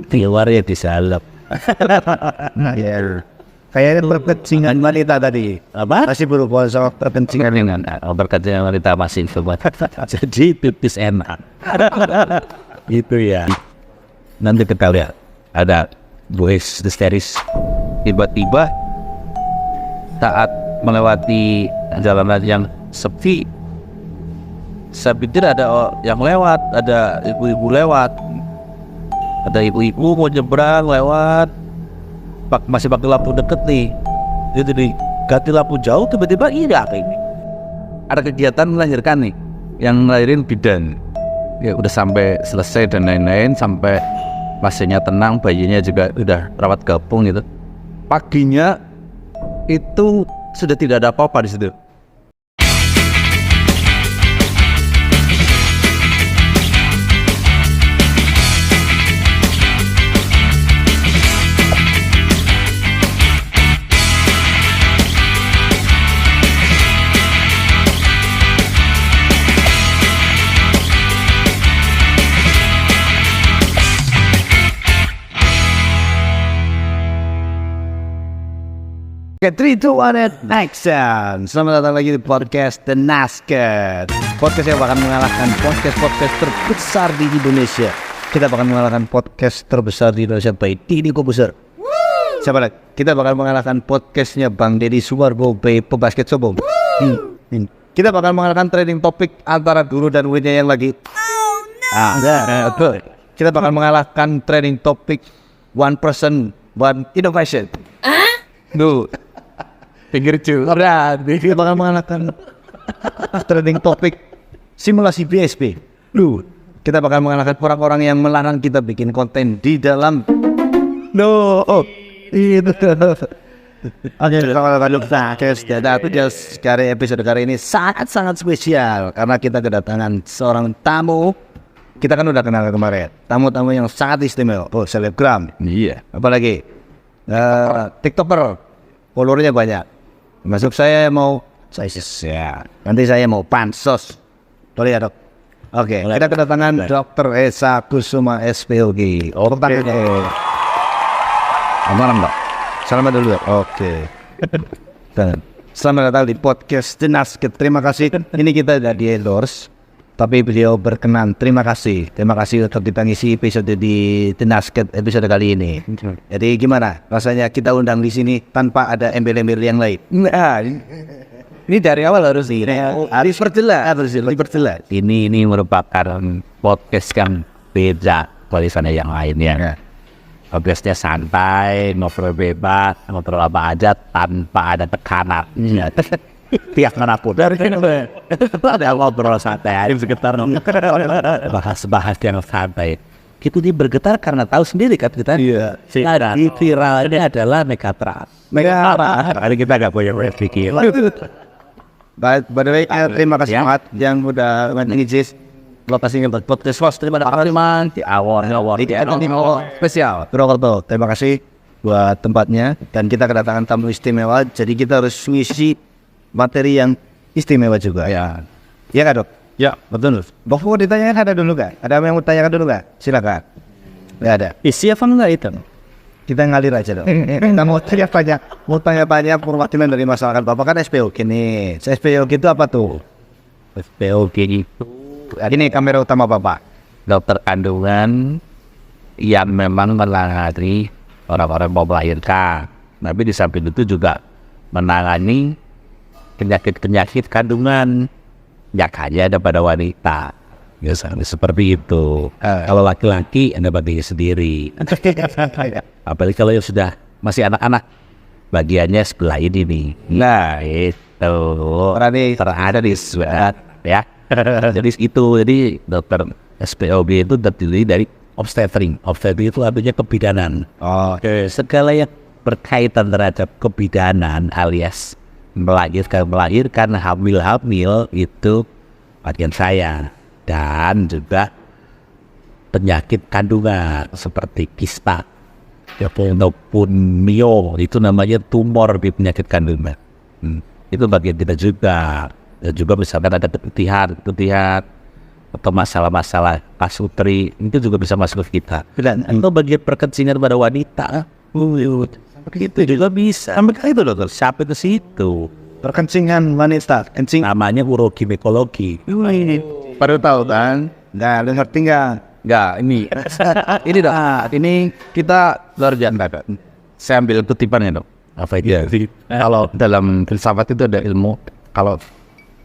Keluarnya di salep. Ya. Kayaknya berkencingan wanita tadi. Apa? Masih berupa soal berkencingan. Berkatnya wanita masih sobat. Jadi pipis enak. Itu ya. Nanti kita lihat ada voice histeris tiba-tiba saat melewati jalanan yang sepi. Saya pikir ada yang lewat, ada ibu-ibu lewat, ada ibu-ibu mau nyebrang lewat, masih pakai lampu deket nih. Jadi ganti lampu jauh tiba-tiba hilang ini. Ada kegiatan melahirkan nih, yang ngelahirin bidan. Ya udah sampai selesai dan lain-lain, sampai pasiennya tenang, bayinya juga udah rawat gabung gitu. Paginya itu sudah tidak ada apa-apa di situ. Oke, 3, 2, 1, action! Selamat datang lagi di podcast The Nasket. Podcast yang akan mengalahkan podcast terbesar di Indonesia. Kita bakal mengalahkan podcast terbesar di Indonesia by Didi Kobuser. Siapa lagi? Kita bakal mengalahkan podcastnya Bang Deddy Suwargo by Pebasket Sobong. Kita bakal mengalahkan trending topik antara guru dan muridnya yang lagi. Kita bakal mengalahkan trending topik one person, one innovation. Duh. Pinggir curhat. Kita bakal mengalahkan trending topik simulasi BSP. Kita bakal mengalahkan orang-orang yang melarang kita bikin konten di dalam. Itu. Oke, sekarang episode kali ini sangat spesial karena kita kedatangan seorang tamu. Kita kan udah kenal kemarin. Tamu-tamu yang sangat istimewa. Oh, selebgram. Iya. Apalagi TikToker, followernya banyak. Masuk saya mau ya. Nanti saya mau pansos. Boleh ya dok? Oke, kita kedatangan Dr. Esa Kusuma SPOG. Selamat dok. Selamat dulu dok. Oke. Selamat datang di podcast The Nasket. Terima kasih. Ini kita udah di endorse, tapi beliau berkenan. Terima kasih untuk kita ngisi episode di The Nasket episode kali ini. Jadi gimana rasanya kita undang di sini tanpa ada embel-embel yang lain? Nah, ini dari awal harus diperjelas. Ini merupakan podcast yang beda tulisannya yang lainnya. Podcastnya santai, ngobrol bebas, ngobrol apa aja tanpa ada tekanan. Tiap manapun dari ada ngobrol santai sekitar bahas yang santai itu dia bergetar karena tahu sendiri kan kita. Iya. Viralnya adalah Megatron. Hari kita nggak punya pikir. By the way, terima kasih banget yang udah ngizis lokasinya buat podcast host. Terima kasih di awal spesial Purwokerto. Terima kasih buat tempatnya dan kita kedatangan tamu istimewa. Jadi kita harus ngisi materi yang istimewa juga ya. Iya kak dok? Ya betul. Bok mau ditanyakan ada dulu kak? Ada yang mau tanyakan dulu kak? Silakan. Nggak ada. Isi apa enggak itu? Kita ngalir aja dong. Kita mau tanya-tanya perwakilan dari masyarakat. Bapak kan SPOG nih. SPOG itu apa tuh? SPOG itu ini kamera utama bapak. Dokter kandungan yang memang menangani orang-orang mau melahirkan. Tapi di samping itu juga menangani penyakit kandungan yang hanya ada pada wanita. Biasanya seperti itu. Kalau laki-laki Anda bagiannya sendiri. Apalagi kalau yang sudah masih anak-anak, bagiannya sebelah ini nih. Nah itu terada di surat ya. Jadi dokter SPOG itu terdiri dari obstetrik. Obstetrik itu artinya kebidanan. Segala yang berkaitan terhadap kebidanan alias melahirkan hamil itu bagian saya. Dan juga penyakit kandungan seperti kista ataupun mio, itu namanya tumor di penyakit kandungan. Itu bagian kita juga. Dan juga misalkan ada keputihan atau masalah-masalah pasutri itu juga bisa masuk ke kita. Atau bagian perkencingan pada wanita, itu juga bisa. Sampai ke itu dokter. Sampai ke situ. Perkencingan wanita, kencing. Namanya urogimekologi. Baru tahu kan? Nah, lu ngerti nggak? Enggak, ini dok. Ini kita luar biasa. Saya ambil kutipannya dok. Apa itu? Kalau dalam filsafat itu ada ilmu. Kalau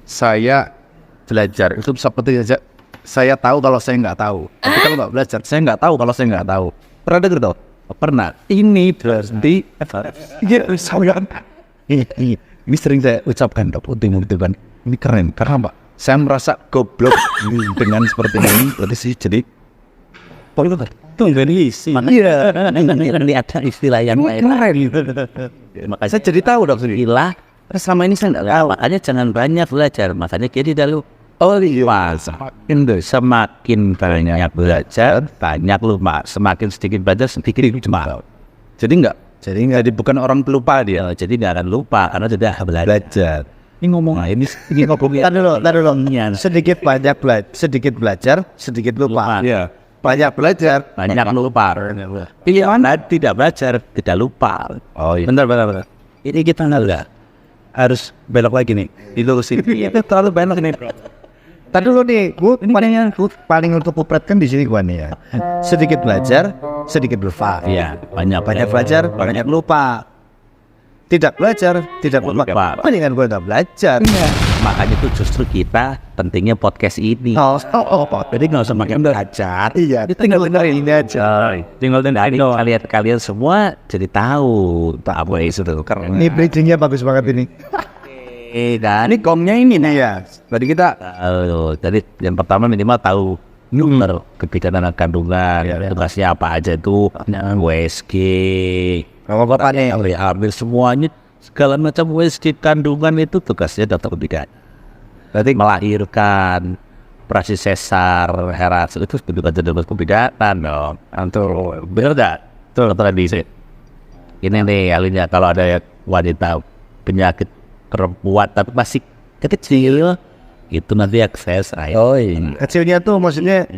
saya belajar itu seperti saja. Saya tahu kalau saya nggak tahu. Tapi kalau nggak belajar, saya nggak tahu kalau saya nggak tahu. Pernah dengar tau? Pernah. Ini berarti ini sering saya ucapkan dok. Ultimum. Ini keren. Karena apa? Saya merasa goblok dengan seperti ini. Berarti sih jadi. Kok itu tuh jadi isi. Iya. Ini ada istilah yang lain. Makanya saya jadi tahu dok sendiri. Istilah. Selama ini saya nggak tahu. Makanya jangan banyak belajar. Makanya jadi dulu. Oh iya, semakin banyak belajar, banyak lupa. Semakin sedikit belajar, sedikit lupa. Jadi jadi bukan orang pelupa dia. Jadi nggak akan lupa karena sudah belajar. Ini ngomong, ini ngomongin. Taruh dulu. Sedikit belajar, sedikit lupa. Iya. Banyak belajar, Banyak lupa. Pilihan tidak belajar, tidak lupa. Oh iya. Bentar. Ini kita nggak harus belok lagi nih. Dilurusin. Ini terlalu belok nih. Tadi dulu nih, gue paling untuk kupretkan di sini gue nih ya. Sedikit belajar, sedikit lupa. Iya, banyak belajar, banyak lupa. Tidak belajar, tidak lupa. Mendingan gue udah belajar. Makanya itu justru kita pentingnya podcast ini. Jadi nggak usah makin belajar. Iya, tinggal dengerin ini aja. Tinggal dengerin. Kalian semua jadi tahu apa itu keren. Ini bridgingnya bagus banget ini. Dan Ini gongnya ini nih ya. Tadi kita tadi yang pertama minimal tahu nomor kebidanan kandungan, tugasnya apa aja itu, WSG, apa nih? Hampir semuanya segala macam WSG kandungan itu tugasnya dokter kebidanan. Berarti melahirkan, operasi sesar, HERAS itu juga dokter kebidanan dong. Antur, benar dah. Tuh tradisi. Ini nih alinya kalau ada wanita penyakit perempuan tapi masih kecil itu nanti akses kecilnya tuh maksudnya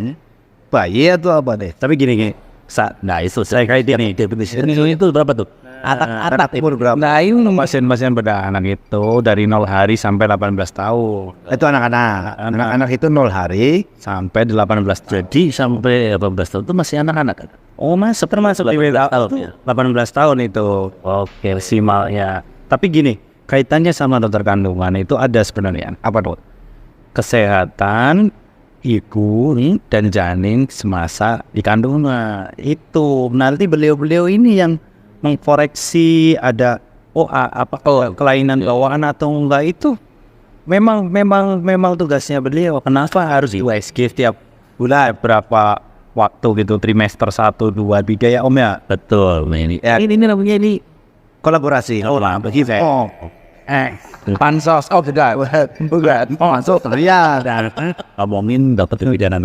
bayi atau apa deh? tapi gini nah itu saya kayak dia nih definisi itu berapa tuh anak umur berapa? Nah ini pasien-pasien pada anak itu dari 0 hari sampai 18 tahun Itu anak-anak itu 0 hari sampai 18 jadi sampai 18 tahun itu masih anak-anak. Oh mas termasuk 18 tahun itu. Oke maksimalnya. Tapi gini kaitannya sama dokter kandungan itu ada sebenarnya. Apa dok? Kesehatan ibu dan janin semasa di kandungan. Itu nanti beliau-beliau ini yang mengkoreksi ada kelainan bawaan atau enggak itu. Memang tugasnya beliau. Kenapa harus di USG setiap bulan berapa waktu gitu trimester 1, 2, 3 ya om ya? Betul. Ini namanya ini kolaborasi. Begitu. Pansos. Bukan. Pansos. Ya. Ngomongin dokter kebidanan.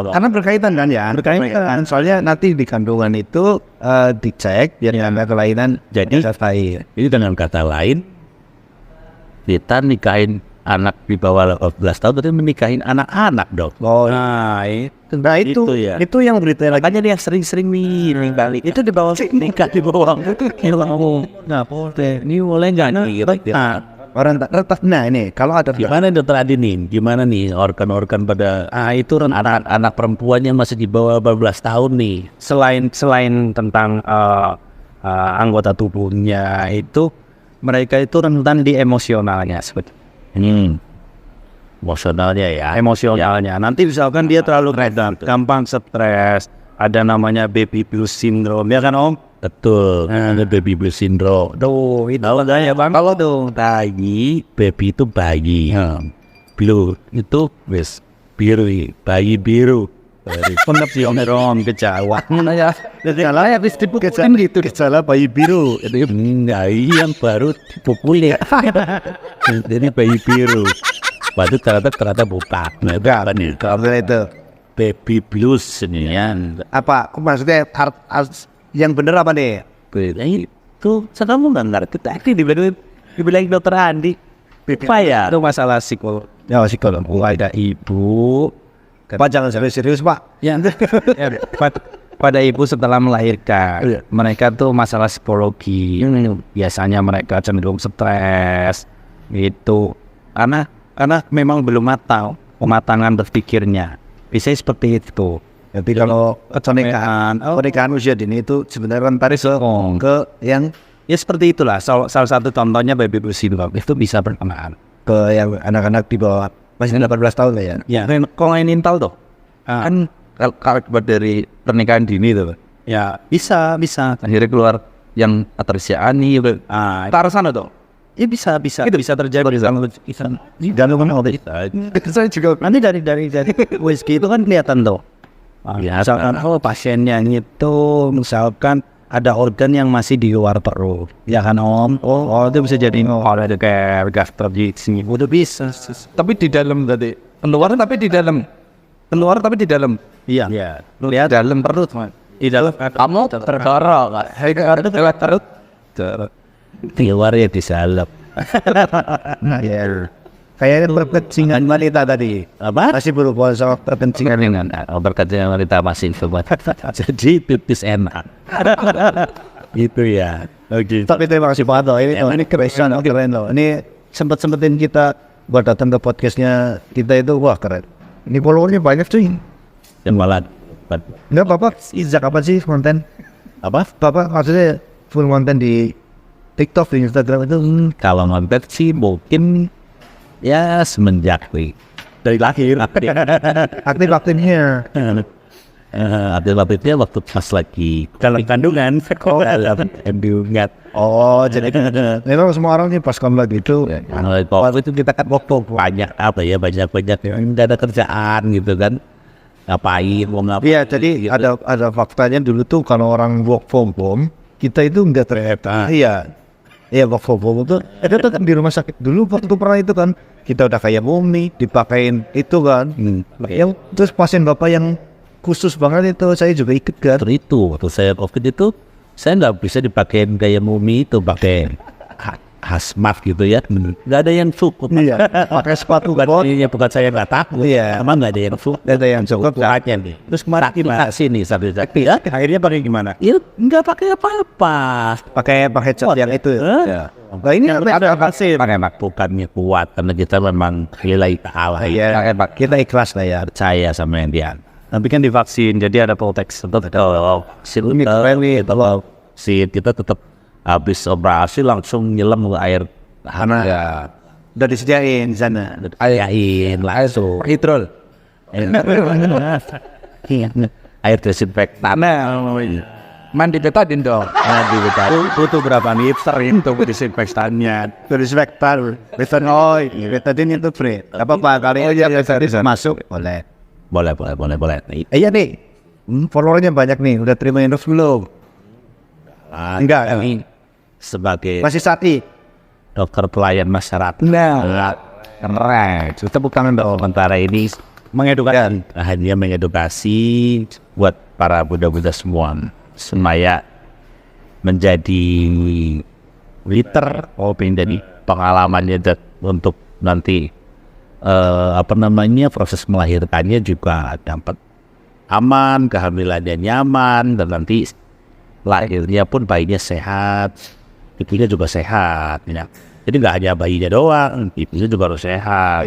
Karena berkaitan kan ya. Berkaitan. Soalnya nanti di kandungan itu dicek biar ada kelainan. Jadi ini dengan kata lain kita nikahin anak di bawah 18 tahun berarti menikahin anak-anak dok. Itu yang berita lagi. Makanya dia sering-sering balik. Itu di bawah nikah di bawah. Nggak boleh. Ini boleh nggak nih? Orang tak retas. Nah ini kalau ada gimana dokter Adi nih? Gimana nih organ-organ pada itu anak perempuan yang masih di bawah 18 tahun nih. Selain tentang anggota tubuhnya itu mereka itu rentan di emosionalnya sebetulnya. Emosionalnya. Nanti misalkan dia terlalu gampang stres, ada namanya baby blues syndrome, ya kan om? Betul. Ada baby blues syndrome. Tuh, itu ya bang. Kalau tuh bayi, baby itu bayi. Blue itu biru, bayi biru. Penepsiom kecewa. Ya. Gejala ya dipukulin gitu. Gejala bayi biru. Itu yang baru dipukulin. Jadi bayi biru. Waktu ternyata bukan. Kalau itu baby blues sebenarnya. Apa? Maksudnya yang bener apa nih? Itu sekarang nggak ngerti. Tadi dibilang dokter Andi. Upaya. Itu masalah psikolog. Ya psikolog. Pada ibu, Pak jangan serius Pak. ya, pada ibu setelah melahirkan, mereka tuh masalah psikologi. Biasanya mereka cenderung stres, gitu. Karena memang belum matang pematangan berpikirnya. Bisa seperti itu. Jadi kalau pernikahan usia dini itu sebenarnya kan tarik ke yang Ya seperti itulah. Salah satu contohnya baby syndrome itu bisa berkenaan. ke yang anak-anak di bawah masih 18 tahun lah ya. Ya, kongenital tuh. Kan Kalau dari pernikahan dini tuh, ya bisa. akhirnya keluar yang atresia ani. Ke arah sana tuh. Ya bisa. Itu bisa terjadi. Dan lu kan saya juga Nanti dari whisky itu kan kelihatan tuh. Misalkan pasiennya itu misalkan ada organ yang masih di luar perut, ya kan Om? Oh itu bisa jadi ada kayak gastrogit udah bisa. Tapi di dalam tadi keluar tapi di dalam. Iya. Lihat Dalam perut, man. di dalam Kamu terdorong, lewat perut. keluar ya di dalam. ya. Kayaknya berkecingan wanita tadi. Apa? Masih berhubungan sama kepentingan. Dengan berkatnya wanita masih sobat. Jadi pipis enak. Gitu ya. Oke. Tapi terima kasih Pak Anto. Ini keren loh. Ini sempetin kita buat datang ke podcastnya kita itu wah keren. Ini followernya banyak cuy. Dan malah Enggak Bapak sejak kapan sih konten? Apa? Bapak maksudnya full konten di TikTok, di Instagram itu kalau nonton sih mungkin ya semenjak Dari lahir. aktif-aktifnya. Aktif-aktifnya waktu pas lagi Dalam kandungan. dalam kandungan. Oh, jadi memang semua orang nih pas comeback gitu. Waktu itu kita kan waktu banyak yang tidak ada kerjaan gitu kan. Ngapain, mau ngapain. Iya, jadi gitu. ada faktanya dulu tuh kalau orang work from home, kita itu enggak ternyata. Iya, work from home itu ada tetap di rumah sakit. Dulu waktu pernah itu kan, kita udah kayak mumi, dipakein itu kan. Yang terus pasien Bapak yang khusus banget itu, saya juga ikut kan. Itu waktu saya COVID itu saya nggak bisa dipakein kayak mumi itu pakai hazmat gitu ya, nggak ada yang cukup. Iya, pakai sepatu bot. Bukan saya nggak takut, Iya. emang nggak ada yang cukup. Ada yang cukup. Aja nih. Terus kemarin gimana sini sambil ya, Akhirnya pakai gimana? ya nggak pakai apa-apa. Pakai cat yang itu. Ya. Nah ini ada Pakai bukannya kuat karena kita memang nilai Allah ya, kita ikhlas lah ya. percaya sama yang dia. Tapi kan divaksin, jadi ada proteksi. Ini keren nih, kalau Kita tetap habis operasi langsung nyelam ke air Karena ya. udah disediain di sana. Ayain langsung Hidrol. air desinfektan. Mandi betadin dong. Mandi betadin. Butuh berapa liter itu disinfektannya? Disinfektan, betadin, betadin itu free. Apa kali masuk boleh. Boleh. Iya nih, followernya banyak nih. Udah terima endorse belum? Enggak. Ini sebagai Masih sati. dokter pelayan masyarakat. Nah, Keren. Tepuk tangan dong. Sementara ini Mengedukasi. hanya mengedukasi buat para budak-budak semua supaya menjadi liter menjadi pengalamannya untuk nanti proses melahirkannya juga dapat aman, kehamilannya nyaman, dan nanti lahirnya pun bayinya sehat, ibunya juga sehat ya. Jadi nggak hanya bayinya doang, ibunya juga harus sehat.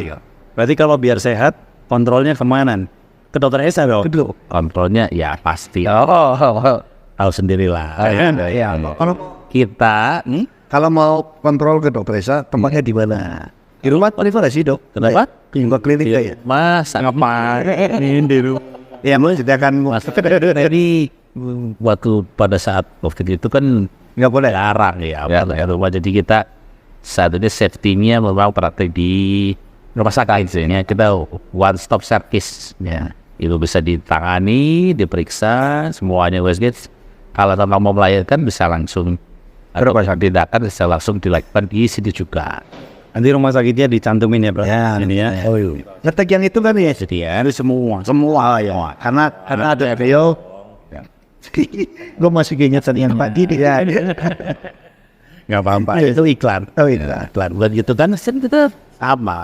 Berarti kalau biar sehat, kontrolnya kemana? Ke dokter Esa dong? Kontrolnya ya pasti tahu sendirilah. iya. Kita Kalau mau kontrol ke dokter Esa, tempatnya di mana? Di rumah Oliver sih dok. kenapa? Di klinik ya. Masa Ngapain di rumah? Iya, sediakan Jadi waktu pada saat COVID itu kan nggak boleh. jarang ya rumah, jadi kita saat ini safety-nya memang praktek di rumah sakit ya. Kita one stop service ya, itu bisa ditangani, diperiksa semuanya wes. Kalau memang mau melahirkan bisa langsung tindakan bisa langsung dilakukan di sini juga. Nanti rumah sakitnya dicantumin ya bro? Ya, ini ya. Oh iya. Ngetek yang itu kan ya. Jadi ya Itu semua. Ya. Karena ada video. Gue masih ingat yang tadi ya. nggak apa-apa. Itu iklan. Oh iya. Iklan bukan gitu kan? Kita sama.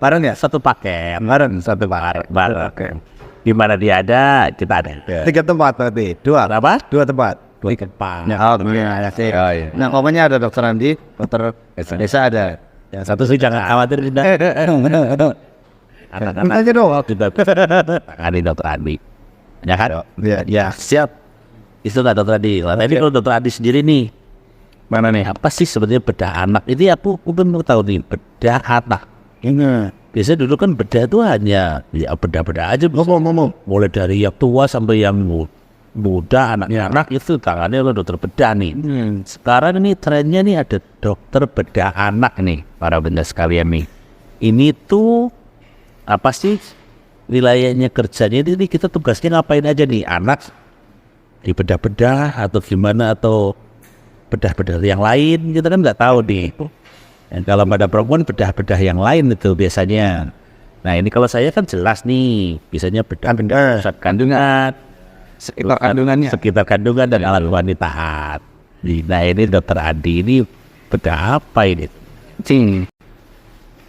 Bareng ya? Satu paket. Bareng satu bareng. Bareng. Oke. Di mana dia ada, kita ada. 3 tempat berarti. 2 Apa? 2 tempat. Dua tempat. Oh, iya, sih. Oh, iya. Nah, pokoknya ada dokter Andi, dokter Desa ada. Yang satu sih jangan khawatir kita. Anak-anak aja dong. kita tangani dokter Andi. Ya kan? Iya. Ya siap. Itu nggak dokter Adi. Tapi kalau dokter Adi sendiri nih, Mana nih? apa sih sebenarnya bedah anak? Ini aku belum tahu nih, bedah anak. Ini. Biasanya dulu kan bedah itu hanya ya bedah-bedah aja. Ngomong. Mulai dari yang tua sampai yang muda, anak-anak itu tangannya oleh dokter bedah nih. Sekarang ini trennya nih ada dokter bedah anak nih, para benda sekalian nih. Ini tuh apa sih wilayahnya kerjanya ini kita tugasnya ngapain aja nih? Anak di bedah-bedah atau gimana, atau bedah-bedah yang lain kita kan nggak tahu nih. Dan kalau pada perempuan bedah-bedah yang lain itu biasanya. Nah ini kalau saya kan jelas nih, biasanya bedah pusat kandungan, Sekitar kandungannya. sekitar kandungan dan alat wanita. Nah ini dokter Adi ini bedah apa ini? Cing.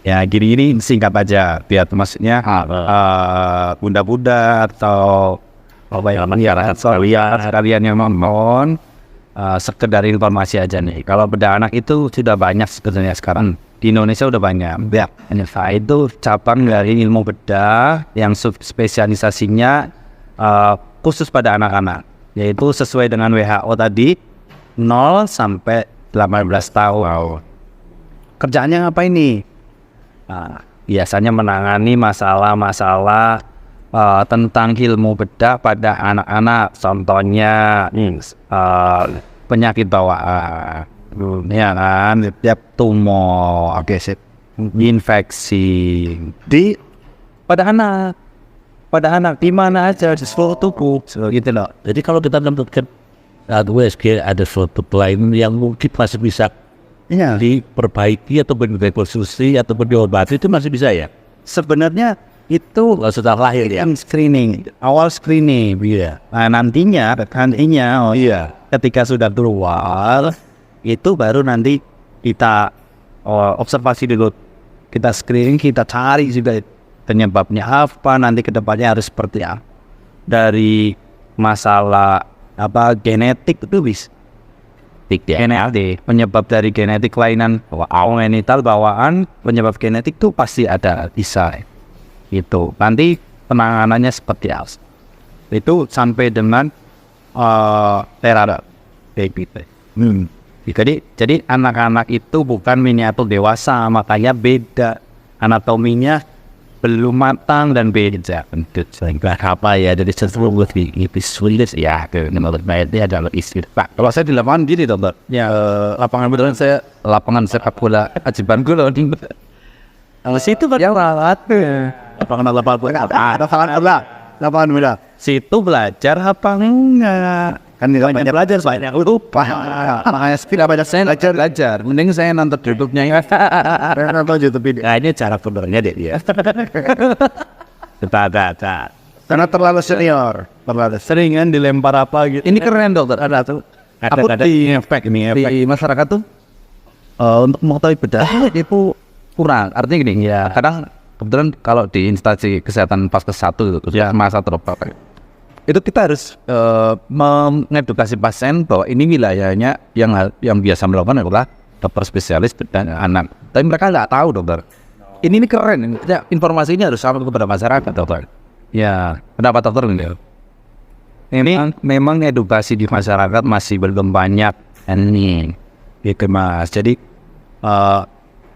Ya gini singkat aja. Biar maksudnya bunda-bunda atau apa ya, sekalian yang nonton. Sekedar informasi aja nih. Kalau bedah anak itu sudah banyak sebenarnya sekarang di Indonesia udah banyak. Ya, itu cabang dari ilmu bedah yang spesialisasinya khusus pada anak-anak, yaitu sesuai dengan WHO tadi 0 sampai 18 tahun. Kerjaannya ngapain nih? Biasanya menangani masalah-masalah tentang ilmu bedah pada anak-anak, contohnya penyakit bawaan, ya kan, tumor, infeksi di pada anak di mana aja di seluruh tubuh, gitu loh. Jadi kalau kita menemukan USG ada suatu pelayanan yang mungkin masih bisa diperbaiki atau direkonstruksi atau diobati, itu masih bisa ya? Sebenarnya itu Setelah lahir ya? awal screening, Iya. Nah nantinya, ketika sudah keluar, itu baru nanti kita observasi dulu, kita screening, kita cari juga penyebabnya apa, nanti kedepannya harus seperti apa. Dari masalah genetik itu bisa. Genetik, penyebab dari genetik kelainan genital bawaan, penyebab genetik itu pasti ada, bisa. Itu nanti penanganannya seperti apa itu sampai dengan terapi. Jadi anak-anak itu bukan miniatur dewasa, makanya beda anatominya, belum matang dan beda. Apa ya, dari sebelum lebih sulit ya, menurut saya itu adalah istirahat. Kalau saya di lapangan gini dokter, ya lapangan beneran saya, lapangan sepak bola Ajiban Gol di situ perawat. Lapangan bola. Situ belajar apa enggak? Kan banyak belajar, banyak lupa. Makanya tidak banyak Saya belajar. Mending saya nonton YouTube-nya ya. nonton YouTube ini. Nah ini cara benernya deh ya. Karena terlalu senior. Seringan dilempar apa gitu. Ini keren dokter. Ada tuh. Ada efek Di masyarakat tuh untuk mengetahui bedah itu kurang. Artinya gini, ya kadang kebetulan kalau di instansi kesehatan Paskes 1 itu masa terbaik, itu kita harus mengedukasi pasien bahwa ini wilayahnya yang biasa melakukan adalah dokter spesialis bedah anak. Tapi mereka nggak tahu dokter. Ini keren. Informasi ini harus sampai kepada masyarakat dokter. Ya, pendapat dokter ini. Memang edukasi di masyarakat masih belum banyak. Ini, gitu mas. Jadi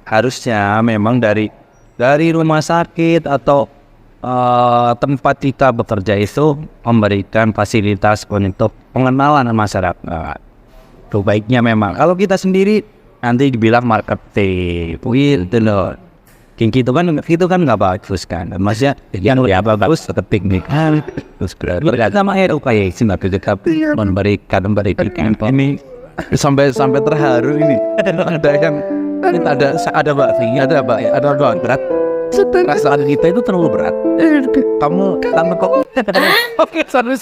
harusnya memang dari rumah sakit atau tempat kita bekerja itu memberikan fasilitas untuk pengenalan masyarakat. Itu baiknya memang. Kalau kita sendiri nanti dibilang marketing, gitu loh. Itu kan nggak bagus kan. Maksudnya yang bagus ketik nih kan. Terus sama edukasi memberikan ini sampai terharu ini. Ada berat. Perasaan kita itu terlalu berat. Kamu kok. Oke, sorry.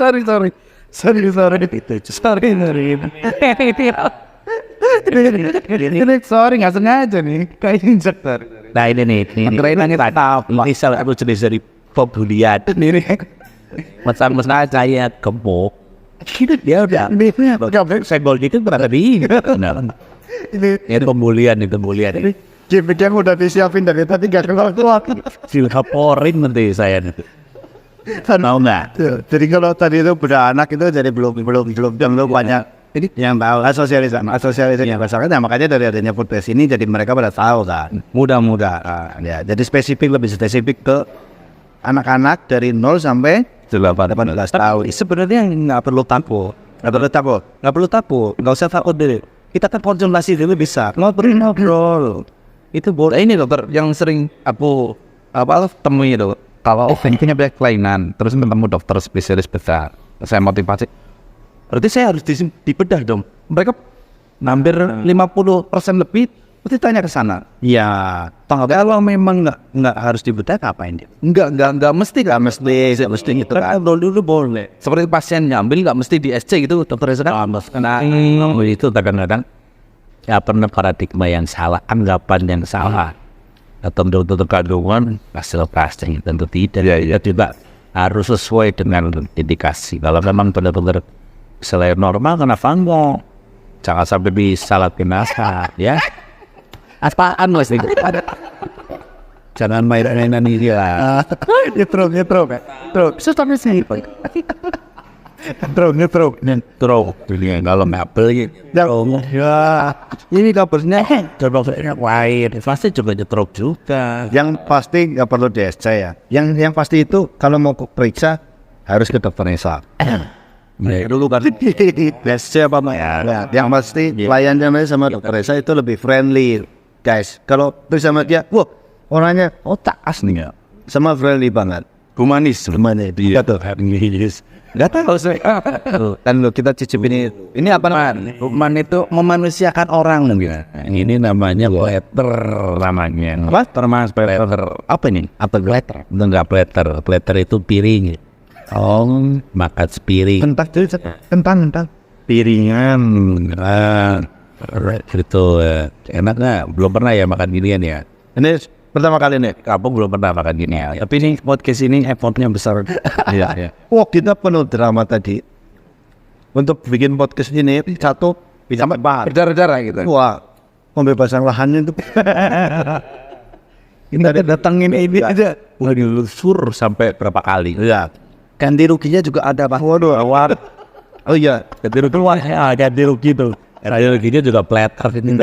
Ini sorry nggak sengaja nih, kayak injek tadi. Nah ini Kerenannya tetap. misal aku jenis dari pembulian Ini masa saya gemuk dia udah senggol gitu berarti benar itu pembulian gimmick yang udah disiapin dari tadi gak keluar. dilaporin nanti saya mau nggak Jadi kalau tadi itu beranak itu jadi belum banyak yang tahu asosialisasi yang masyarakat. Nah, makanya dari adanya podcast ini jadi mereka pada tahu kan. Mudah-mudahan ya. Jadi lebih spesifik ke anak-anak dari 0 sampai 18 tahun. Sebenarnya nggak perlu takut, nggak usah takut deh. Kita kan konsultasi dulu bisa, ngobrol. Itu boleh. Ini dokter yang sering aku temui itu. Kalau punya banyak kelainan, terus ketemu dokter spesialis bedah, saya motivasi. Berarti saya harus dibedah dong. Mereka hampir 50% lebih pasti tanya ke sana. Ya, Kalau memang nggak harus dibedah, ngapain dia? Nggak mesti gitu kan. Dulu boleh. Seperti pasien nyambil nggak mesti di SC gitu, dokter kan. itu kadang-kadang ya pernah paradigma yang salah, anggapan yang salah atau dokter kandungan hasil plastik tentu tidak ya juga harus sesuai dengan indikasi. Kalau memang benar-benar selain normal kenapa enggak, jangan sampai disalahgunakan ya. Apaan mas ini? Jangan main-mainan ini lah. Nyetrum. Sistemnya sih. Nyetrum. Ini kalau mabel Ya, ini kabarnya coba lain pasti juga nyetruk juga. yang pasti nggak perlu DSC ya. Yang pasti itu kalau mau periksa harus ke dokter Nesa. Dulu kan DSC apa Pak? Ya, yang pasti pelayanannya sama dokter Nesa itu lebih friendly, guys. Kalau periksa sama dia, wah orangnya otak asli nggak sama friendly banget. humanis Iya tuh. Nggak tahu saya. Dan lo kita cicipin ini apa namanya? Human itu memanusiakan orang gitu. ini namanya platter namanya. Apa? Termas platter apa ini? Apa glitter? Enggak platter itu piring. Makan sepiring Kentang. piringan itu enak nggak? Belum pernah ya makan ginian ya. Ini pertama kali nih. Kamu belum pernah makan gini ya. Tapi ini podcast ini effortnya besar. Iya. Wah, kita penuh drama tadi. Untuk bikin podcast ini satu bisa bahas. Berdarah-darah gitu. Wah, pembebasan lahannya itu. Kita datangin ini aja. Udah dilusur sampai berapa kali? Iya. Ganti ruginya juga ada Pak. Waduh, awal. Oh iya, Ganti rugi ganti rugi tuh. Ganti ruginya juga platter ini.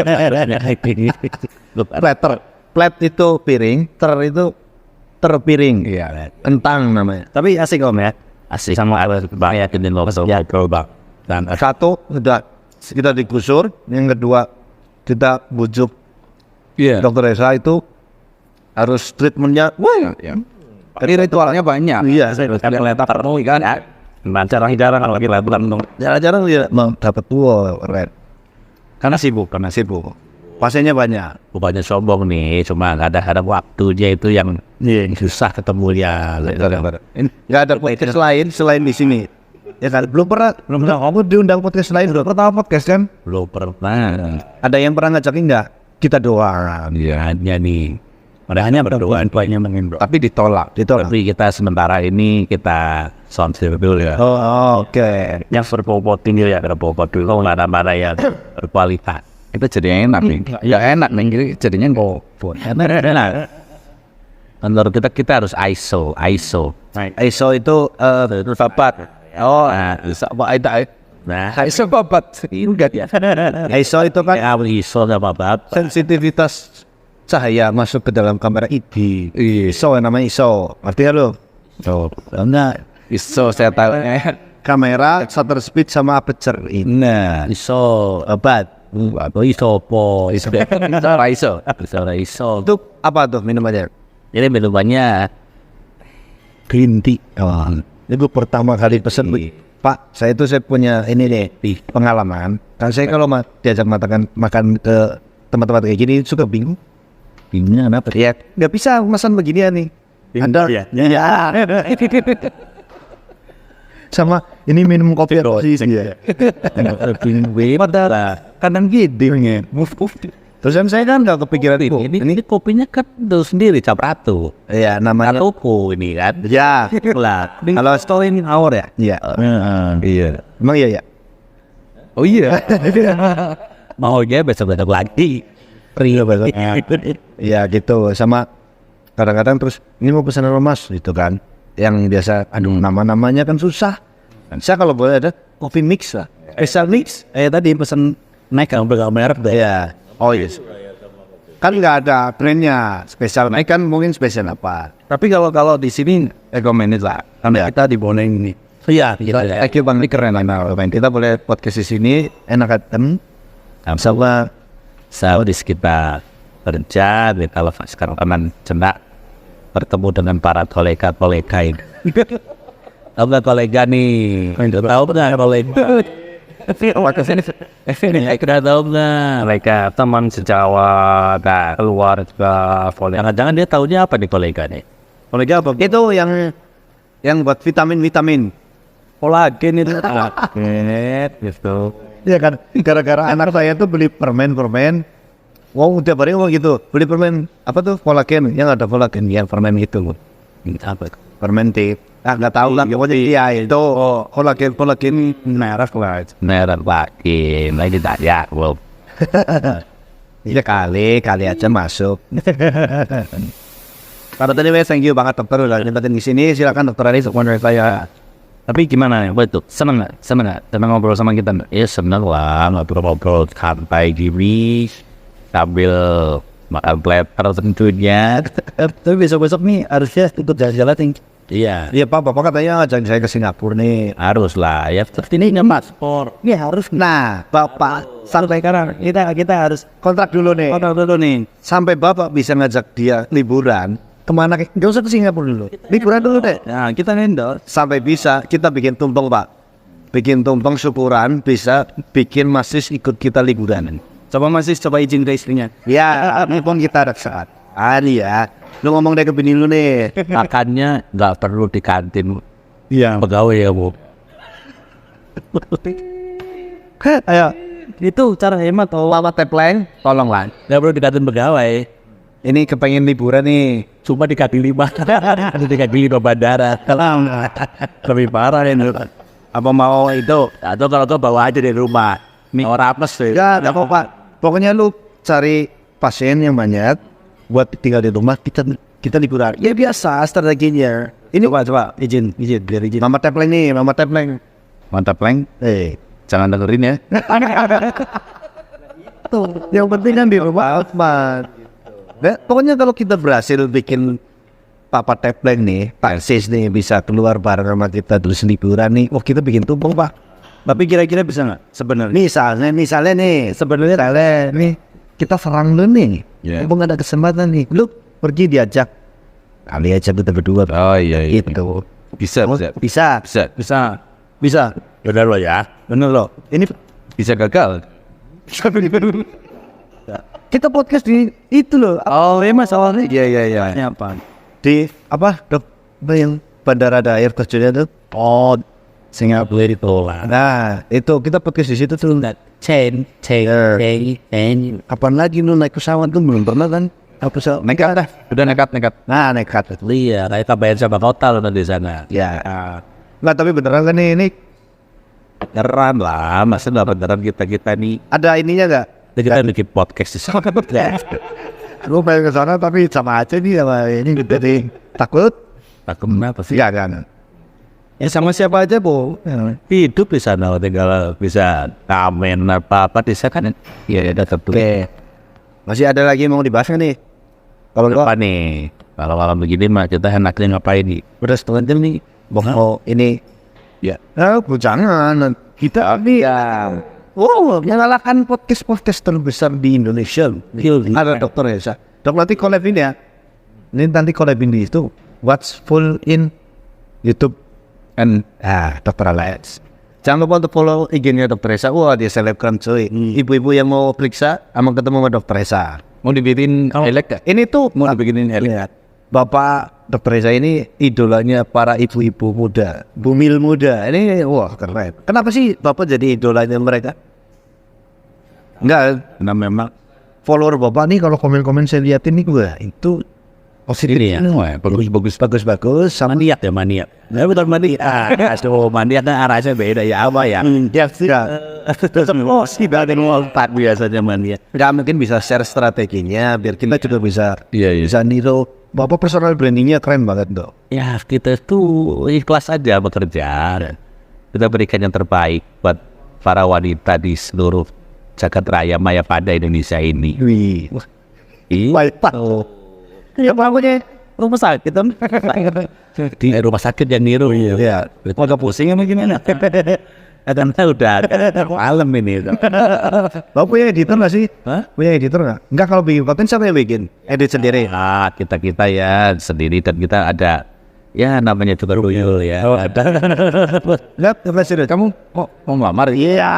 plat itu piring, itu terpiring. Iya. Kentang namanya. Tapi asik om ya. Asik sama ada bahaya kenin lo ya coba. Dan Satu sudah kita digusur, yang kedua kita bujuk dokter Esa itu harus treatmentnya. Wah, ya. Jadi ritualnya banyak. iya. Ada letak penuh kan ya. Jarang kalau lagi lebaran dong. Jarang-jarang dia dapat keren. Karena sibuk. Pasiennya banyak. Bukannya sombong nih, cuma kadang-kadang waktunya itu yang susah ketemu ya. Nggak ada podcast lain selain di sini. Ya kan? Belum pernah. Kamu diundang podcast lain udah pertama podcast kan? Belum pernah. Ada yang pernah ngajakin nggak? Kita doang. Ya hanya nih. Hanya berdoa banyak mengimbau. Tapi ditolak. Tapi kita sementara ini kita soundful dulu ya. Oh, oke. Yang berbobot ini ya berbobot dulu mana-mana yang berkualitas. Itu jadinya enak nih. Ya enak nih, jadinya kok Enak. Menurut kita harus ISO. ISO itu babat. oh, ISO babat. Enggak ya. ISO itu kan ISO sama babat. sensitivitas cahaya masuk ke dalam kamera ID. ISO namanya ISO. Artinya lo? Enggak. ISO saya tahu. Kamera, shutter speed sama aperture. Nah, ISO. Obat. Atau ISO po. ISO. Itu apa tuh minumannya? Jadi minumannya Green tea. Oh, ini gue pertama kali pesen. Pak, saya punya ini nih pengalaman. Kan saya kalau diajak makan ke tempat-tempat kayak gini suka bingung. bingungnya kenapa? Ya, nggak bisa pesan beginian nih. Anda ya. sama ini minum kopi Terus, sih ya. Padahal kadang gitu ya. Terus saya kan nggak kepikiran Ini kopinya kan itu sendiri cap ratu. Iya namanya. Ratuku ini kan. Ya. Lah. Kalau story hour ya. Iya. Iya. Emang iya ya. Oh iya. Maunya besok-besok lagi. Iya betul. Iya gitu sama kadang-kadang terus ini mau pesan apa mas gitu kan. Yang biasa aduh nama-namanya kan susah. Saya kalau boleh ada coffee mix lah. Special mix. Tadi pesan naik kan merek deh. Iya. Oh iya. Kan nggak ada brandnya. Special naik kan mungkin spesial apa. Tapi kalau di sini recommended lah. Karena kita di Boneng ini. Iya. Thank you Bang, ini keren lah. Kita boleh podcast di sini enak kan. Sama Saya di sekitar kerja di kalau sekarang teman cendak bertemu dengan para kolega-kolega ini. Tahu nggak kolega nih? Tahu nggak kolega? Kira tahu nggak? Mereka teman sejawat, keluarga, Jangan-jangan dia tahunya apa nih kolega nih? kolega apa? Itu yang buat vitamin. kolagen itu. Gitu. Iya kan, gara-gara anak saya tuh beli permen. Wow, tiap hari ngomong gitu, beli permen apa tuh kolagen, yang ada kolagen, yang permen itu, Apa? permen tip. Nggak tahu lah, pokoknya iya itu kolagen Merek lah. Merah lagi, lagi tanya, wow. Iya kali aja masuk. Kalau tadi thank you banget dokter udah nempatin di sini. Silakan dokter Ari untuk menurut saya. Tapi gimana nih? Betul. Seneng nggak? Seneng ngobrol sama kita? Ya seneng lah, ngobrol-ngobrol santai gini sambil makan platter tentunya. Tapi besok-besok nih harusnya ikut jalan-jalan. Iya, Iya Bapak katanya ngajak saya ke Singapura nih. harus lah. Ya seperti ini paspor. Ini harus. Nah Bapak sampai sekarang kita harus kontrak dulu nih. Sampai Bapak bisa ngajak dia liburan kemana? Gak usah ke Singapura dulu. Liburan dulu deh. Nah, kita endorse. Sampai bisa kita bikin tumpeng Pak. Bikin tumpeng syukuran bisa bikin Masis ikut kita liburan. Coba izin ke istrinya. Ya, mumpung kita ada saat. Ari ya, lu ngomong deh ke bini lu nih. Makannya nggak perlu di kantin Iya. pegawai ya bu. Ayo, Itu cara hemat tau. Mama Tepleng, tolonglah. Nggak perlu di kantin pegawai. Ini kepengen liburan nih. Cuma di kaki 5 ada di kaki 5 bandara. Lebih parah ini. Apa mau itu? Atau kalau kau bawa aja dari rumah. Orang apes tuh. Ya, ada apa-apa. Pokoknya lu cari pasien yang banyak buat tinggal di rumah, kita liburan. Ya biasa strateginya. Ini Coba izin biar izin. Mama Tepleng nih, Mama Tepleng. Mantap, Leng. Jangan dengerin ya. Tuh, yang penting kan di rumah Osman. Nah, pokoknya kalau kita berhasil bikin Papa Tepleng nih, Pak Sis nih bisa keluar bareng sama kita terus liburan nih. Oh kita bikin tumpeng Pak. Tapi kira-kira bisa nggak sebenarnya? Misalnya nih, sebenarnya nih kita serang lu nih. Yeah. Mumpung ada kesempatan nih, lu pergi diajak. Kali aja kita berdua. Oh iya. Itu Bisa. bisa. Benar loh ya. Bener loh. Ini Bisa gagal. kita podcast di itu loh. Oh, iya masalahnya. Iya. Ini apa? Di apa dok yang bandara ada air terjunnya tuh. Oh, Singapura itu lah. Nah itu kita podcast di situ tuh. Chain. Kapan lagi lu naik pesawat tuh belum pernah kan? Naik pesawat. Nekat dah. Udah nekat. Nah nekat. Iya, kayak tambahan sama hotel kan di sana. Ya. Nggak tapi beneran kan nih ini Beneran lah, masa nggak beneran kita nih. ada ininya nggak? Kita bikin podcast di sana. Lu pengen ke sana tapi sama aja nih sama ini jadi takut? Takut kenapa sih? Iya kan. Ya sama siapa aja, Bu. Hidup di sana tinggal bisa ngamen apa di sana kan. Iya, ada tentu. Oke. Masih ada lagi yang mau dibahas nggak nih? Kalau Apa nih? Kalau malam begini mah kita enaknya ngapain nih? udah setengah jam nih. Mau ini. Ya. Jangan. Kita ini wow, menyalakan podcast terbesar di Indonesia. Ada dokter Esa. Dok nanti collab ini ya. Ini nanti collab ini itu what's full in YouTube and Dokter Alex. Jangan lupa untuk follow IG-nya Dokter Esa. Wah dia selebgram cuy. Ibu-ibu yang mau periksa sama ketemu sama Dokter Esa. Mau dibikin elek gak? Ini tuh Mau dibikinin elek? lihat. Bapak Dokter Esa ini idolanya para ibu-ibu muda, bumil muda. Ini wah keren. Kenapa sih Bapak jadi idolanya mereka? Enggak, Karena memang follower Bapak nih kalau komen-komen saya liatin nih gue itu positif ini ya, bagus. sama Maniat ya, maniat. Nah, betul maniat. Aduh, maniat kan arahnya beda ya, apa ya? ya sih. Oh, sih, dari empat biasanya maniat. Nggak mungkin bisa share strateginya biar kita juga bisa Iya. bisa niru. Bapak personal brandingnya keren banget dong. Ya, kita tuh ikhlas aja bekerja. Kita berikan yang terbaik buat para wanita di seluruh jagat raya Maya pada Indonesia ini. Wih, Baik, Pak. ya pokoknya Rumah sakit kan? Di rumah sakit yang niru. ya. Agak pusing apa gimana? Karena udah malam ini. Bapak punya editor nggak sih? Hah? Punya editor nggak? Enggak, kalau bikin konten siapa yang bikin? Edit sendiri. Nah, kita ya sendiri dan kita ada ya namanya juga tuyul ya. Ada. Enggak, serius. Kamu Kok mau ngelamar? iya.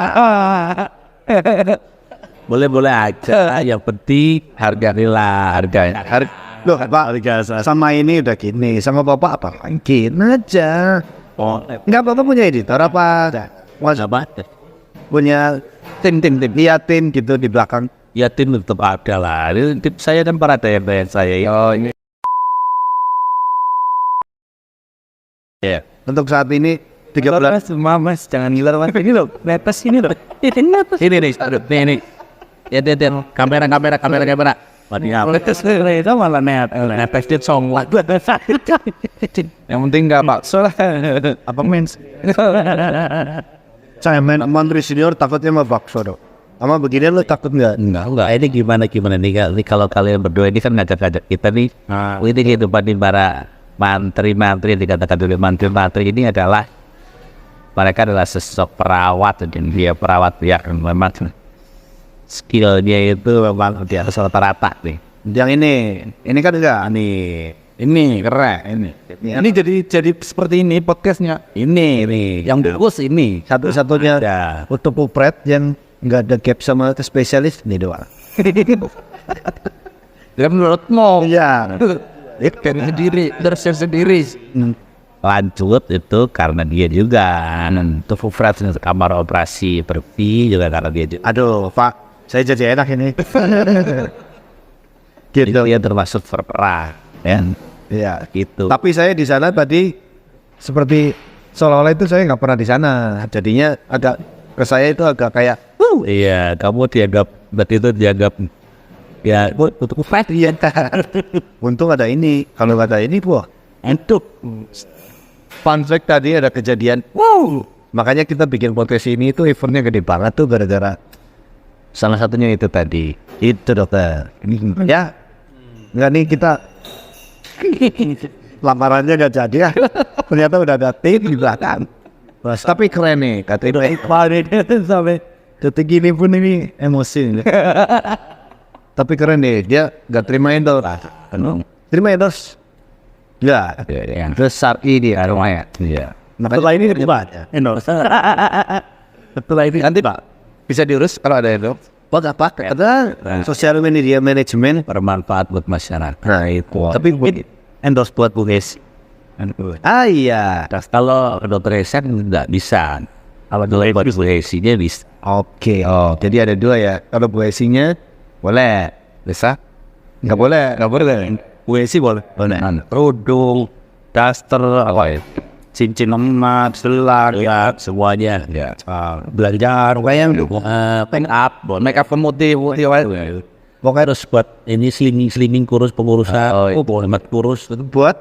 Boleh aja. Yang penting harganya. Loh, Pak, sama ini udah gini, sama Bapak apa? Gini aja. Oh, Enggak, Bapak punya editor apa? Mas, apa? punya tim. Iya, tim gitu di belakang. Ya tim tetap ada lah. Ini tim saya dan para DM saya. Oh ini. Ya. Untuk saat ini 3 bulan. Mas, jangan ngiler mas. Ini loh, netes ini loh. Ini nih, aduh, nih. Ya, kamera. Mati apa? Itu malah netes dia song lah. Yang penting nggak bakso lah. Apa mens? Saya main menteri senior takutnya mah bakso dong. Sama begini lo takut nggak? Enggak. Ini gimana nih? Ini kalau kalian berdua ini kan ngajak-ngajak kita nih. Ini kehidupan di para mantri-mantri yang dikatakan dulu mantri-mantri ini adalah mereka adalah sosok perawat dan dia perawat yang memang skillnya itu memang di atas rata-rata nih. Yang ini kan enggak. Ini keren ini jadi seperti ini podcastnya. Ini yang bagus ini Satu-satunya ada. untuk upret yang nggak ada gap sama ke spesialis ini doang. Dan menurutmu Iya. sendiri lanjut itu karena dia juga untuk Fred kamar operasi berpi juga karena dia juga. Aduh, Pak, saya jadi enak ini. Gitu. Dia termasuk berperang ya. Iya. Gitu. Tapi saya di sana tadi seperti seolah-olah itu saya nggak pernah di sana. Jadinya agak ke saya itu agak kayak, Iya, kamu dianggap berarti itu dianggap ya untuk Fred iya. untung ada ini. Kalau nggak ada ini, wah. Untuk Fun fact tadi ada kejadian. Makanya kita bikin podcast ini itu effortnya gede banget tuh gara-gara salah satunya itu tadi. itu dokter. Ya, nggak nih kita lamarannya nggak jadi ya. Ternyata udah ada tim di belakang. Tapi keren nih, kata itu sampai detik gini pun ini emosi. Tapi keren nih, dia nggak terima endorse. Terima endorse? Nggak. Yang besar ini rumahnya. Iya. Nah, setelah ini terima endorse. Setelah ini nanti Pak bisa diurus kalau ada endorse. Buat apa? Ada sosial media manajemen. Bermanfaat buat masyarakat. Nah itu. Tapi mungkin endorse buat Bu Hesi. Ah iya. Kalau dokter Hesen nggak bisa. Kalau buat Bu Hesinya bisa. Oke. Oh, jadi ada dua ya. Kalau Bu Hesinya boleh. Bisa? Nggak boleh. Nggak boleh. Bu Hesi boleh. Boleh. Kerudung, daster, apa ya? Cincin emas, gelar, ya semuanya. Ya. Belanja, pokoknya make up pemutih, pokoknya harus buat ini slimming kurus pengurusan. Oh, boleh mat kurus itu Buat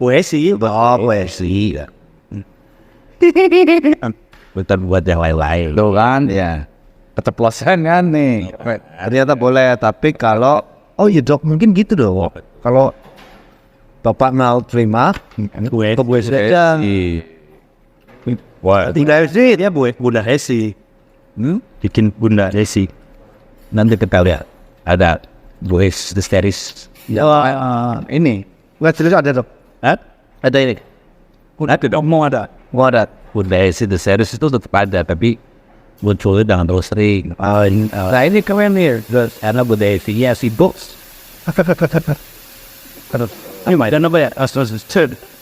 puisi. oh puisi. Bukan buat yang lain-lain. Tuh kan, ya. Keceplosan kan nih. Ternyata boleh. Tapi kalau oh iya dok mungkin gitu dong. Kalau Bapak mau terima, Gue saja. Wah, Tinggal sih dia Bunda Hesi. Bikin Bunda Hesi. Nanti kita lihat ada Bu Hesi the series. ini nggak jelas ada dok. Hah? Ada ini. Ada dong, mau ada. Mau ada. Bunda Hesi the series itu tetap ada, tapi munculnya dengan terus sering. Nah ini keren nih, karena Bunda Hesi-nya sibuk. Ini dan apa ya?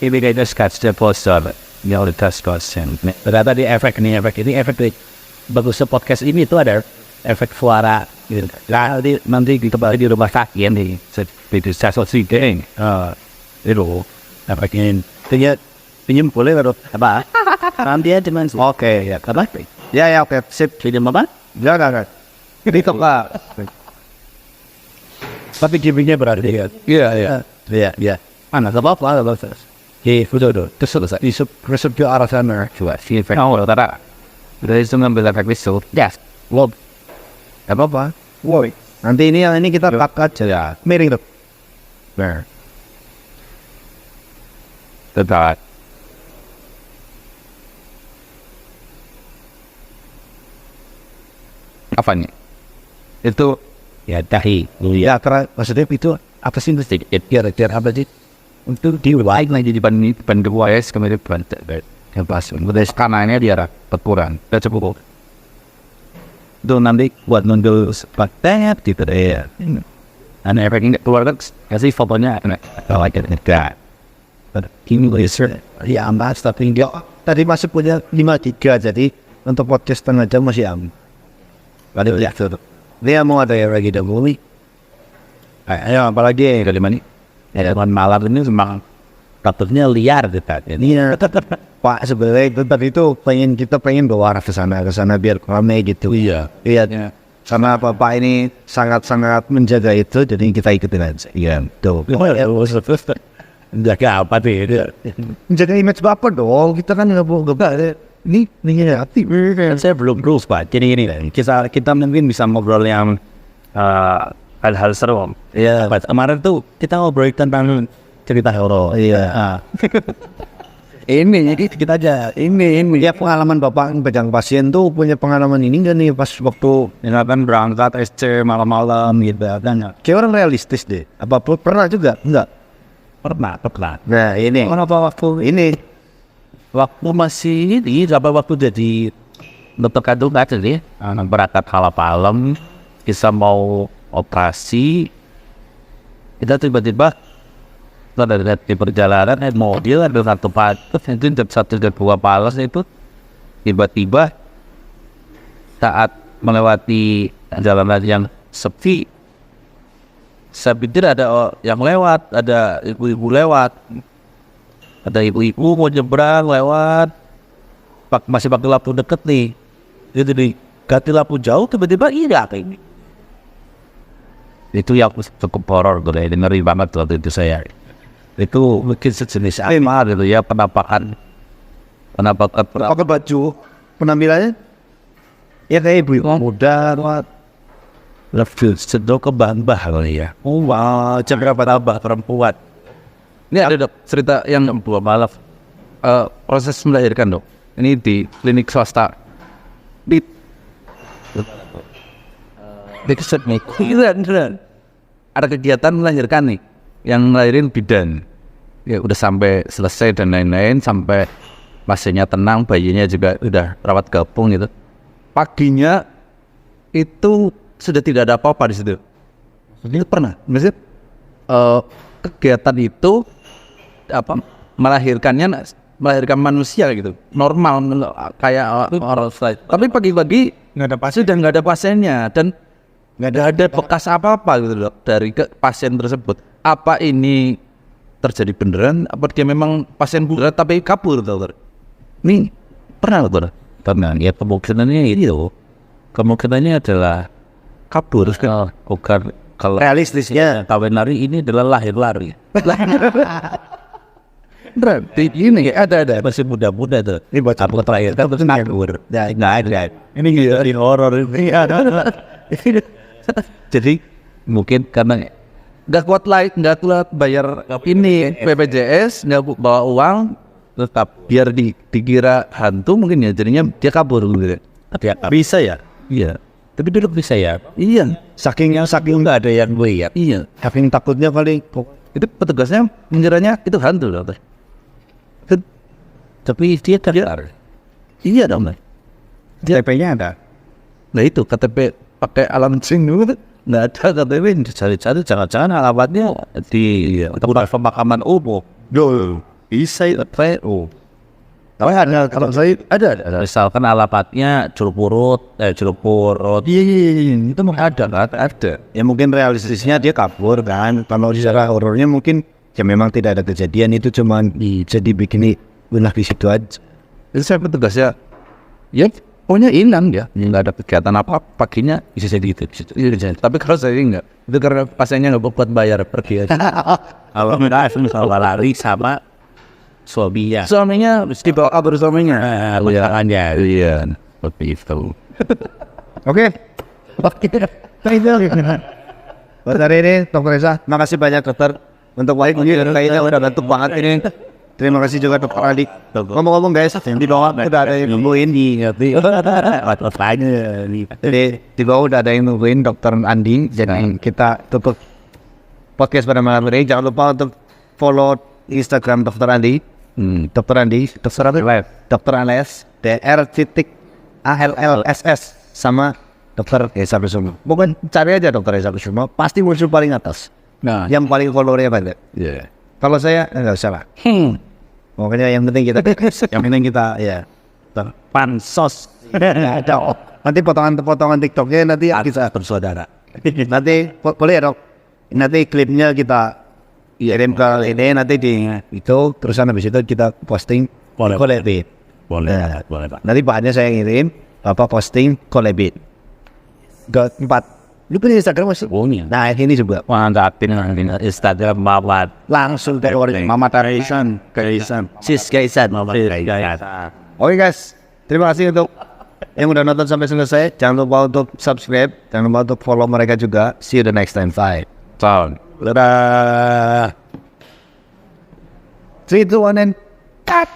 Ini kayaknya sketch poster. Ini udah test question. Ternyata di efek ini efek bagus podcast ini itu ada efek suara gitu. Nah, nanti kembali di rumah sakit nih seperti sensasi deng itu efeknya pinjam boleh nggak dok? Apa? Nanti aja mas. Oke, ya. Apa? Ya, oke. Sip. Pinjam apa? Ya, enggak. Itu Pak. Tapi gimmicknya berarti kan? Iya. Mana nggak apa-apa nggak apa-apa. Udah. Terus selesai. Resep ke arah sana. Coba si efek. Oh, tara. Dari itu ngambil efek itu. Yes. Lob. Apa? Woi. Nanti ini kita cut aja ya. Miring tuh. Nah. Tetap. Apa nih? Itu ya dahi. Ya, maksudnya itu apa sih mesti? Kira-kira apa sih? Untuk di like lagi di ban kedua ya, kemudian ban yang pas. Kemudian kanannya dia peturan. Udah cukup. Itu nanti buat nundul sepatnya gitu deh ya. Dan efeknya keluar kan kasih fotonya kalau like it. Ini laser. Ya, ambas tapi enggak. Tadi masih punya 53 jadi untuk podcast setengah jam masih aman. Ada ya tuh. Dia mau ada yang lagi dahulu. Ayo apalagi kali mana? Ya teman malam ini memang takutnya liar gitu. Ini Pak sebenarnya itu kita pengen bawa arah ke sana biar ramai gitu. Iya. Karena Bapak ini sangat menjaga itu, jadi kita ikutin aja. Iya, tuh. Menjaga apa sih? Menjaga image Bapak dong. Kita kan nggak boleh. Ini hati. Saya belum rules Pak. Jadi ini kita mungkin bisa ngobrol yang hal-hal seru. Iya. Kemarin tuh kita ngobrol tentang cerita horor. Iya. Ini jadi kita aja. Ini. Ya pengalaman Bapak pegang pasien tuh punya pengalaman ini nggak nih pas waktu kan berangkat SC malam-malam gitu kan. kayak orang realistis deh. Apa pernah juga? Enggak. Pernah. Nah ini. Kenapa waktu Ini. waktu masih ini sampai waktu jadi dokter kandungan jadi berangkat malam kita mau operasi kita tiba-tiba ada di perjalanan mobil ada satu patus itu jam 1 dan 2 palas itu tiba-tiba saat melewati jalanan yang sepi saya pikir ada yang lewat, ada ibu-ibu lewat, ada ibu-ibu mau nyebrang lewat masih pakai lampu deket nih itu nih ganti lampu jauh tiba-tiba kayak ini itu yang cukup horor gue ngeri banget waktu itu saya itu mungkin sejenis apa gitu ya penampakan Pakai baju penampilannya ya kayak ibu muda lebih sedok ke bambah kali ya. oh wow Jam berapa tambah perempuan ini ada dok cerita yang dua malam proses melahirkan dok ini di klinik swasta di keset nih ada kegiatan melahirkan nih yang ngelahirin bidan ya udah sampai selesai dan lain-lain sampai pasiennya tenang bayinya juga udah rawat gabung gitu paginya itu sudah tidak ada apa-apa di situ ini pernah maksudnya kegiatan itu melahirkan manusia gitu normal kayak orang lain tapi pagi-pagi nggak ada pasiennya dan nggak ada bekas apa-apa gitu dok dari pasien tersebut apa ini terjadi beneran apa dia memang pasien beneran tapi kabur dokter ini pernah dokter karena ya kemungkinannya ini loh kemungkinannya adalah kabur bukan kalau realistisnya kawin lari ini adalah lahir lari berarti ini ada masih muda-muda tuh ini buat apa terakhir kan terus ngabur nggak ada ini jadi horor ini jadi mungkin karena nggak kuat bayar ini BPJS nggak bawa uang tetap biar dikira hantu mungkin ya jadinya dia kabur gitu tapi bisa ya iya tapi dulu bisa ya iya saking nggak ada yang lihat iya saking takutnya kali itu petugasnya mengeranya itu hantu loh tapi dia terlihat iya dong TP-nya ada nah itu KTP pakai alam sing dulu nggak ada KTP cari-cari jangan-jangan alamatnya di tempat pemakaman umum bisa PU Tapi ada, kalau saya ada. Misalkan alamatnya Curug Purut, Iya, itu mah ada kan? Ada. Ya mungkin realistisnya dia kabur kan. Kalau secara horornya mungkin ya memang tidak ada kejadian, itu cuma bisa dibikin belah di situ aja. Itu saya petugasnya, ya pokoknya hilang ya, nggak ada kegiatan apa, paginya bisa jadi gitu. Tapi kalau saya enggak, itu karena pasiennya nggak buat bayar pergi aja. kalau lari sama suaminya. Suaminya dibawa kabur suaminya. Ujarannya, iya, seperti itu. Oke. Nah, itu. Buat hari ini, Dr. Reza, makasih banyak dokter untuk waktunya. Kayaknya udah ngantuk banget ini. Terima kasih juga Dr. Adi. Ngomong-ngomong guys, di bawah udah ada yang nungguin di bawah udah ada yang nungguin Dr. Andi. Jadi kita tutup podcast pada malam ini. Jangan lupa untuk follow Instagram Dr. Andi. Dr. Andi, Dr. Ales, DR.ALLSS sama Dr. Esa Kusuma. Bukan cari aja Dr. Esa Kusuma, pasti muncul paling atas. Nah, Yang paling followernya banyak. ya. Kalau saya enggak usah lah. Pokoknya yang penting kita ya Pansos. ada. Nanti potongan TikToknya nanti kita bersaudara. nanti boleh ya dok. Nanti klipnya kita kirim ke ini nanti di itu terus habis itu kita posting collabit. Boleh, boleh Pak. Nanti bahannya saya ngirim posting collabit. Empat. Lu punya Instagram masih? Punya. Nah ini juga Mantapin Instagram Mamat. langsung dari Mama Kaisan. Sis Kaisan. Mamat Kaisan. Oke guys, terima kasih untuk yang udah nonton sampai selesai. Jangan lupa untuk subscribe, jangan lupa untuk follow mereka juga. See you the next time. Bye. Ciao. Dadah. 3, 2, 1 and cut.